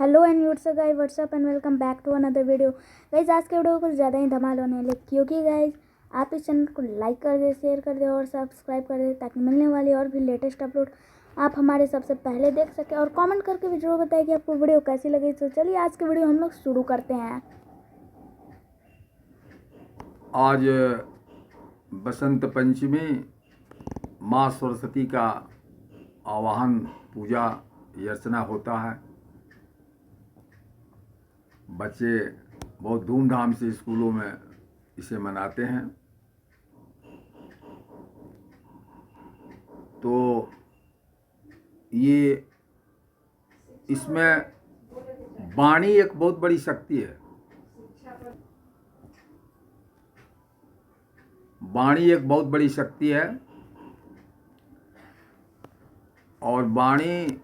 Hello and what's up and welcome back to another video. Guys आज के video को कुछ ज़्यादा ही धमाल होने वाले, क्योंकि गाइज आप इस चैनल को लाइक कर दे, शेयर कर दे और सब्सक्राइब कर दे, ताकि मिलने वाली और भी लेटेस्ट अपलोड आप हमारे सबसे पहले देख सकें। और कमेंट करके भी जरूर बताएं कि आपको वीडियो कैसी लगी। तो चलिए आज की वीडियो हम लोग शुरू करते हैं। आज बसंत पंचमी, माँ सरस्वती का आवाहन, पूजा अर्चना होता है। बच्चे बहुत धूमधाम से स्कूलों में इसे मनाते हैं। तो ये इसमें वाणी एक बहुत बड़ी शक्ति है। वाणी एक बहुत बड़ी शक्ति है और वाणी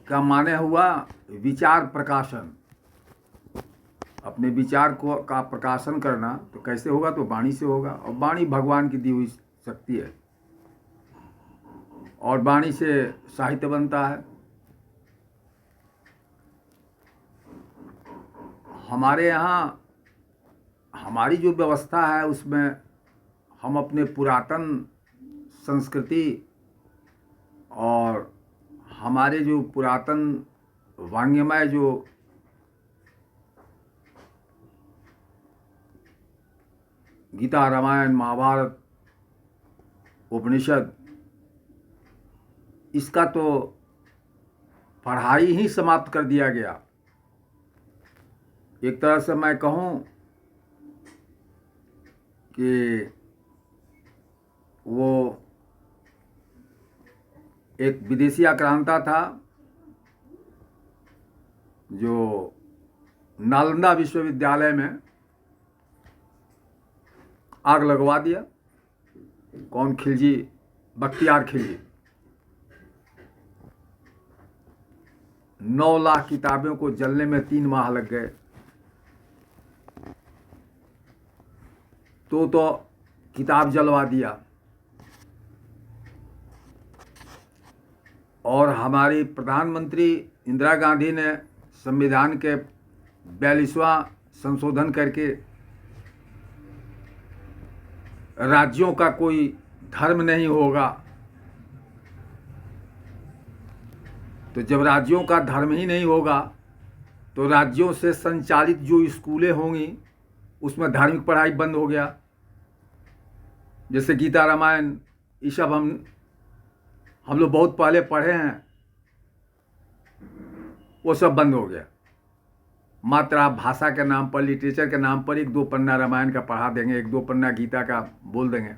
का माने हुआ विचार प्रकाशन। अपने विचार को का प्रकाशन करना तो कैसे होगा? तो वाणी से होगा। और वाणी भगवान की दी हुई शक्ति है और वाणी से साहित्य बनता है। हमारे यहाँ हमारी जो व्यवस्था है उसमें हम अपने पुरातन संस्कृति और हमारे जो पुरातन वाङ्मय जो गीता, रामायण, महाभारत, उपनिषद, इसका तो पढ़ाई ही समाप्त कर दिया गया। एक तरह से मैं कहूँ कि वो एक विदेशी आक्रांता था जो नालंदा विश्वविद्यालय में आग लगवा दिया। कौन? खिलजी, बख्तियार खिलजी। 9 लाख किताबों को जलने में 3 माह लग गए। तो किताब जलवा दिया। और हमारी प्रधानमंत्री इंदिरा गांधी ने संविधान के 42वां संशोधन करके राज्यों का कोई धर्म नहीं होगा। तो जब राज्यों का धर्म ही नहीं होगा तो राज्यों से संचालित जो स्कूलें होंगी उसमें धार्मिक पढ़ाई बंद हो गया। जैसे गीता, रामायण, ये सब हम लोग बहुत पहले पढ़े हैं, वो सब बंद हो गया। मात्र आप भाषा के नाम पर, लिटरेचर के नाम पर 1-2 पन्ना रामायण का पढ़ा देंगे, 1-2 पन्ना गीता का बोल देंगे।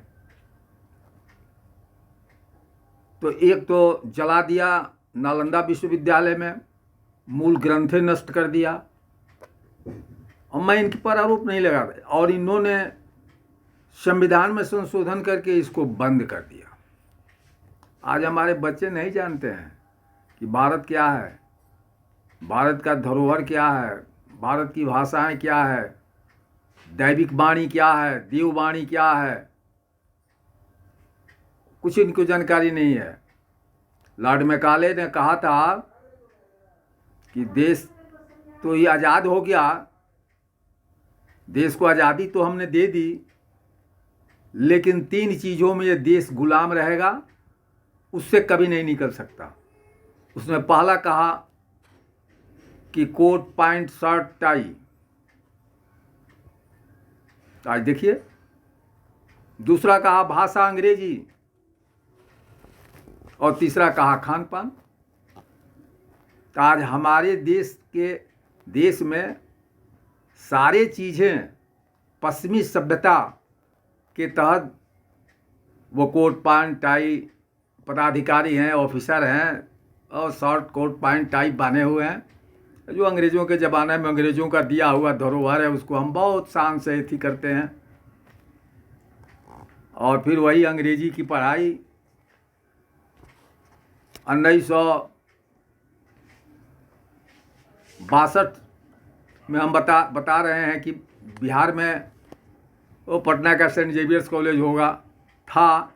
तो एक तो जला दिया नालंदा विश्वविद्यालय में, मूल ग्रंथें नष्ट कर दिया। और मैं इनके पर आरोप नहीं लगा रहा, और इन्होंने संविधान में संशोधन करके इसको बंद कर दिया। आज हमारे बच्चे नहीं जानते हैं कि भारत क्या है, भारत का धरोहर क्या है, भारत की भाषाएं क्या है, दैविक वाणी क्या है, देववाणी क्या है, कुछ इनको जानकारी नहीं है। लॉर्ड मैकाले ने कहा था कि देश तो ये आज़ाद हो गया, देश को आज़ादी तो हमने दे दी, लेकिन 3 चीज़ों में ये देश गुलाम रहेगा, उससे कभी नहीं निकल सकता। उसने पहला कहा कि कोट, पैंट, शर्ट, टाई। आज देखिए। दूसरा कहा भाषा अंग्रेजी, और तीसरा कहा खान पान। तो आज हमारे देश में सारे चीज़ें पश्चिमी सभ्यता के तहत, वो कोट, पैंट, टाई, पदाधिकारी हैं, ऑफिसर हैं, और शॉर्ट कोट, पैंट, टाई बांधे हुए हैं। जो अंग्रेज़ों के ज़माने में अंग्रेज़ों का दिया हुआ धरोहर है, उसको हम बहुत शान से अथी करते हैं। और फिर वही अंग्रेजी की पढ़ाई 1962 में हम बता रहे हैं कि बिहार में वो पटना का सेंट जेवियर्स कॉलेज था,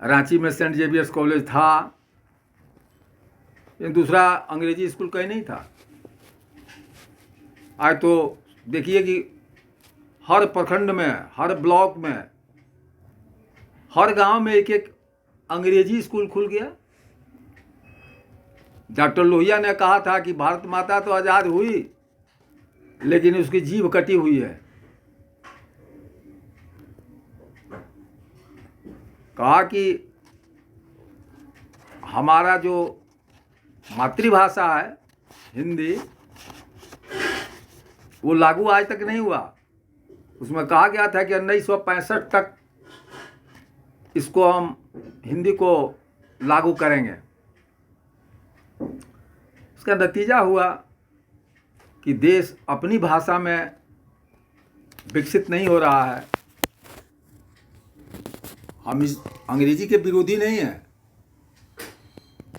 रांची में सेंट जेवियर्स कॉलेज था, ये दूसरा अंग्रेजी स्कूल कहीं नहीं था। आज तो देखिए कि हर प्रखंड में, हर ब्लॉक में, हर गांव में एक एक अंग्रेजी स्कूल खुल गया। डॉक्टर लोहिया ने कहा था कि भारत माता तो आज़ाद हुई, लेकिन उसकी जीभ कटी हुई है। कहा कि हमारा जो मातृभाषा है हिंदी, वो लागू आज तक नहीं हुआ। उसमें कहा गया था कि 1965 तक इसको हम हिंदी को लागू करेंगे। इसका नतीजा हुआ कि देश अपनी भाषा में विकसित नहीं हो रहा है। हम इस अंग्रेजी के विरोधी नहीं हैं।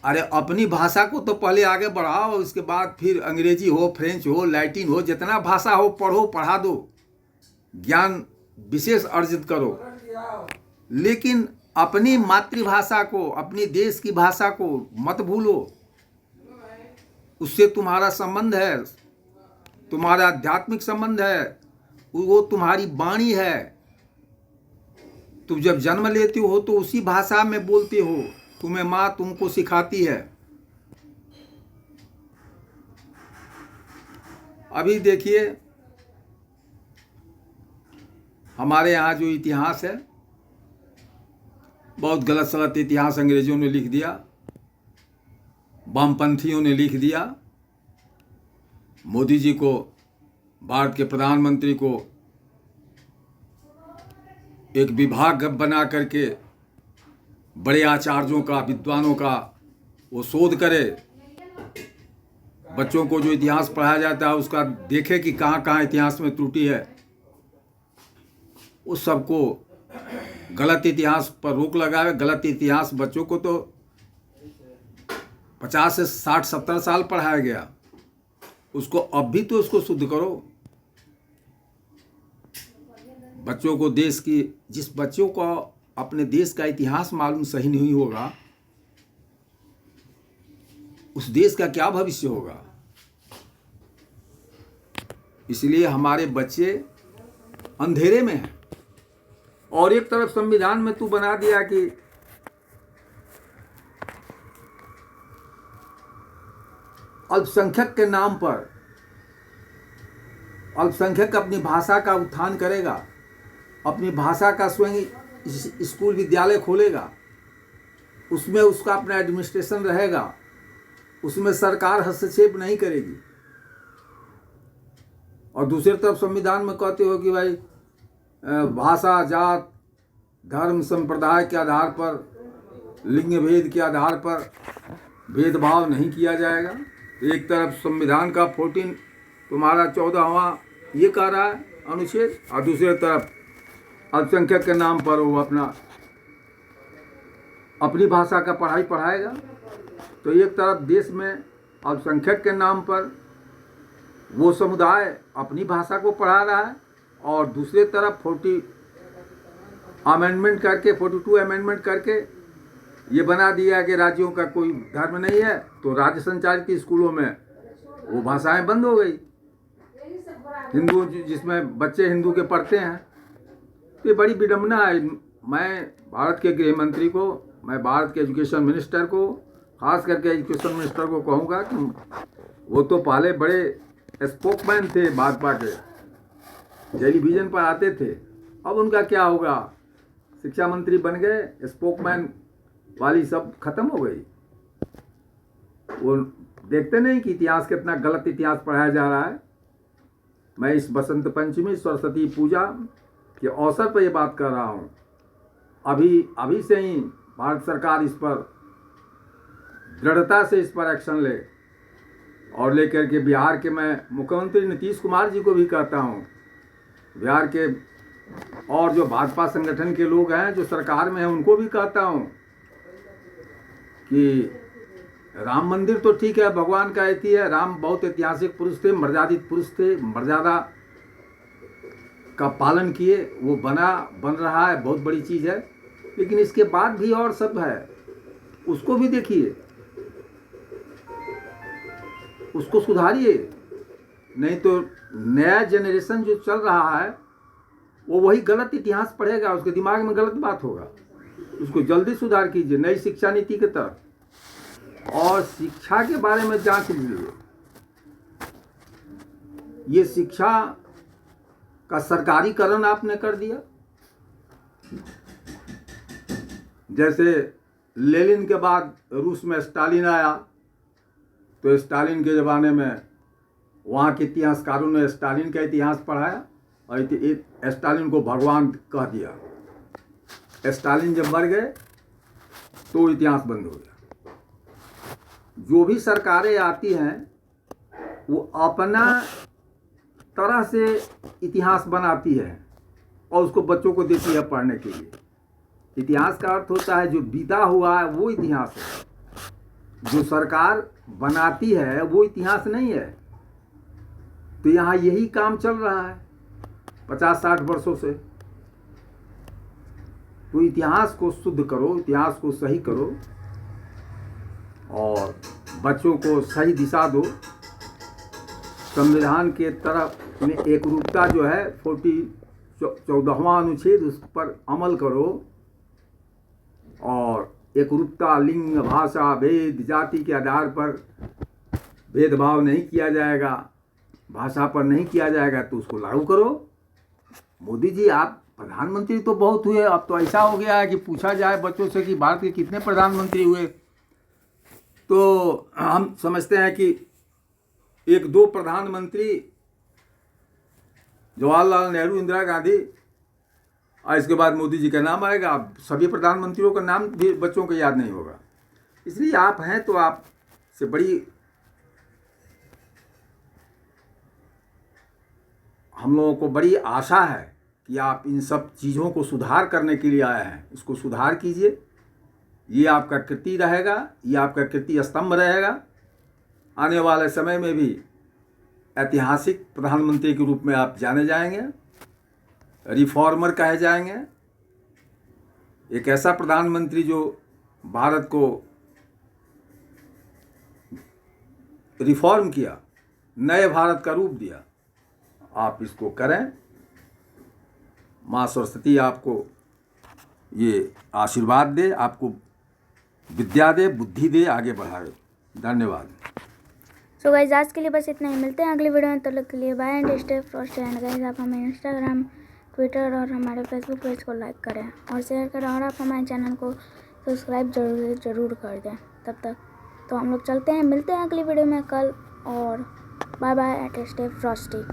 अरे अपनी भाषा को तो पहले आगे बढ़ाओ, उसके बाद फिर अंग्रेजी हो, फ्रेंच हो, लैटिन हो, जितना भाषा हो पढ़ो, पढ़ा दो, ज्ञान विशेष अर्जित करो। लेकिन अपनी मातृभाषा को, अपनी देश की भाषा को मत भूलो। उससे तुम्हारा संबंध है, तुम्हारा आध्यात्मिक संबंध है, वो तुम्हारी वाणी है। तुम जब जन्म लेते हो तो उसी भाषा में बोलते हो, तुम्हें माँ तुमको सिखाती है। अभी देखिए हमारे यहाँ जो इतिहास है, बहुत गलत सलत इतिहास अंग्रेजों ने लिख दिया, वामपंथियों ने लिख दिया। मोदी जी को, भारत के प्रधानमंत्री को एक विभाग बना करके बड़े आचार्यों का, विद्वानों का वो शोध करे, बच्चों को जो इतिहास पढ़ाया जाता है उसका देखे कि कहाँ कहाँ इतिहास में त्रुटि है। उस सबको गलत इतिहास पर रोक लगाए। गलत इतिहास बच्चों को तो 50 से 60-70 साल पढ़ाया गया, उसको अब भी तो उसको शुद्ध करो। बच्चों को देश की, जिस बच्चों को अपने देश का इतिहास मालूम सही नहीं होगा, उस देश का क्या भविष्य होगा। इसलिए हमारे बच्चे अंधेरे में हैं। और एक तरफ संविधान में तू बना दिया कि अल्पसंख्यक के नाम पर अल्पसंख्यक अपनी भाषा का उत्थान करेगा, अपनी भाषा का स्वयं स्कूल विद्यालय खोलेगा, उसमें उसका अपना एडमिनिस्ट्रेशन रहेगा, उसमें सरकार हस्तक्षेप नहीं करेगी। और दूसरी तरफ संविधान में कहते हो कि भाई भाषा, जात, धर्म, संप्रदाय के आधार पर, लिंग भेद के आधार पर भेदभाव नहीं किया जाएगा। एक तरफ संविधान का 14 तुम्हारा 14वां ये कह रहा है अनुच्छेद, और दूसरी तरफ अल्पसंख्यक के नाम पर वो अपनी भाषा का पढ़ाई पढ़ाएगा। तो एक तरफ देश में अल्पसंख्यक के नाम पर वो समुदाय अपनी भाषा को पढ़ा रहा है, और दूसरी तरफ 42 अमेंडमेंट करके ये बना दिया कि राज्यों का कोई धर्म नहीं है, तो राज्य संचालित स्कूलों में वो भाषाएं बंद हो गई। हिंदू, जिसमें बच्चे हिंदू के पढ़ते हैं। तो ये बड़ी विडम्बना है। मैं भारत के गृह मंत्री को, मैं भारत के एजुकेशन मिनिस्टर को, खास करके एजुकेशन मिनिस्टर को कहूँगा कि वो तो पहले बड़े स्पोकमैन थे भाजपा के, टेलीविज़न पर आते थे। अब उनका क्या होगा? शिक्षा मंत्री बन गए, स्पोकमैन वाली सब खत्म हो गई। वो देखते नहीं कि इतिहास कितना गलत इतिहास पढ़ाया जा रहा है। मैं इस बसंत पंचमी, सरस्वती पूजा के अवसर पर ये बात कर रहा हूँ। अभी से ही भारत सरकार इस पर दृढ़ता से इस पर एक्शन ले, और लेकर के बिहार के, मैं मुख्यमंत्री नीतीश कुमार जी को भी कहता हूँ, बिहार के और जो भाजपा संगठन के लोग हैं जो सरकार में हैं, उनको भी कहता हूँ कि राम मंदिर तो ठीक है, भगवान का ऐति है, राम बहुत ऐतिहासिक पुरुष थे, मर्यादित पुरुष थे, मर्यादा का पालन किए, वो बन रहा है, बहुत बड़ी चीज़ है। लेकिन इसके बाद भी और सब है, उसको भी देखिए। उसको सुधारिए, नहीं तो नया जनरेशन जो चल रहा है वो वही गलत इतिहास पढ़ेगा, उसके दिमाग में गलत बात होगा। उसको जल्दी सुधार कीजिए नई शिक्षा नीति के तहत, और शिक्षा के बारे में जांच लीजिए। ये शिक्षा का सरकारीकरण आपने कर दिया। जैसे लेनिन के बाद रूस में स्टालिन आया, तो स्टालिन के ज़माने में वहाँ के इतिहासकारों ने स्टालिन का इतिहास पढ़ाया और स्टालिन को भगवान कह दिया। स्टालिन जब मर गए तो इतिहास बंद हो गया। जो भी सरकारें आती हैं वो अपना तरह से इतिहास बनाती है और उसको बच्चों को देती है पढ़ने के लिए। इतिहास का अर्थ होता है जो बीता हुआ है वो इतिहास है, जो सरकार बनाती है वो इतिहास नहीं है। तो यहाँ यही काम चल रहा है 50-60 वर्षों से। तो इतिहास को शुद्ध करो, इतिहास को सही करो और बच्चों को सही दिशा दो। संविधान के तरफ में एक रूपता जो है 14वां अनुच्छेद, उस पर अमल करो और एक रूपता, लिंग, भाषा, भेद, जाति के आधार पर भेदभाव नहीं किया जाएगा, भाषा पर नहीं किया जाएगा, तो उसको लागू करो। मोदी जी आप प्रधानमंत्री तो बहुत हुए, अब तो ऐसा हो गया है कि पूछा जाए बच्चों से कि भारत के कितने प्रधानमंत्री हुए तो हम समझते हैं कि 1-2 प्रधानमंत्री, जवाहरलाल नेहरू, इंदिरा गांधी, और इसके बाद मोदी जी का नाम आएगा। अब सभी प्रधानमंत्रियों का नाम भी बच्चों को याद नहीं होगा। इसलिए आप हैं तो आप से बड़ी हम लोगों को बड़ी आशा है कि आप इन सब चीज़ों को सुधार करने के लिए आए हैं। इसको सुधार कीजिए, ये आपका कीर्ति रहेगा, ये आपका कीर्ति स्तंभ रहेगा। आने वाले समय में भी ऐतिहासिक प्रधानमंत्री के रूप में आप जाने जाएंगे, रिफॉर्मर कहे जाएंगे। एक ऐसा प्रधानमंत्री जो भारत को रिफॉर्म किया, नए भारत का रूप दिया। आप इसको करें। माँ सरस्वती आपको ये आशीर्वाद दे, आपको विद्या दे, बुद्धि दे, आगे बढ़ाए। धन्यवाद। सो गाइस आज के लिए बस इतना ही। मिलते हैं अगली वीडियो में। तब तक के लिए bye and stay frosty. And guys आप हमें इंस्टाग्राम, ट्विटर और हमारे फेसबुक पेज को लाइक करें और शेयर करें और आप हमारे चैनल को सब्सक्राइब ज़रूर कर दें। तब तक तो हम लोग चलते हैं, मिलते हैं अगली वीडियो में कल, और bye bye at stay Frosty.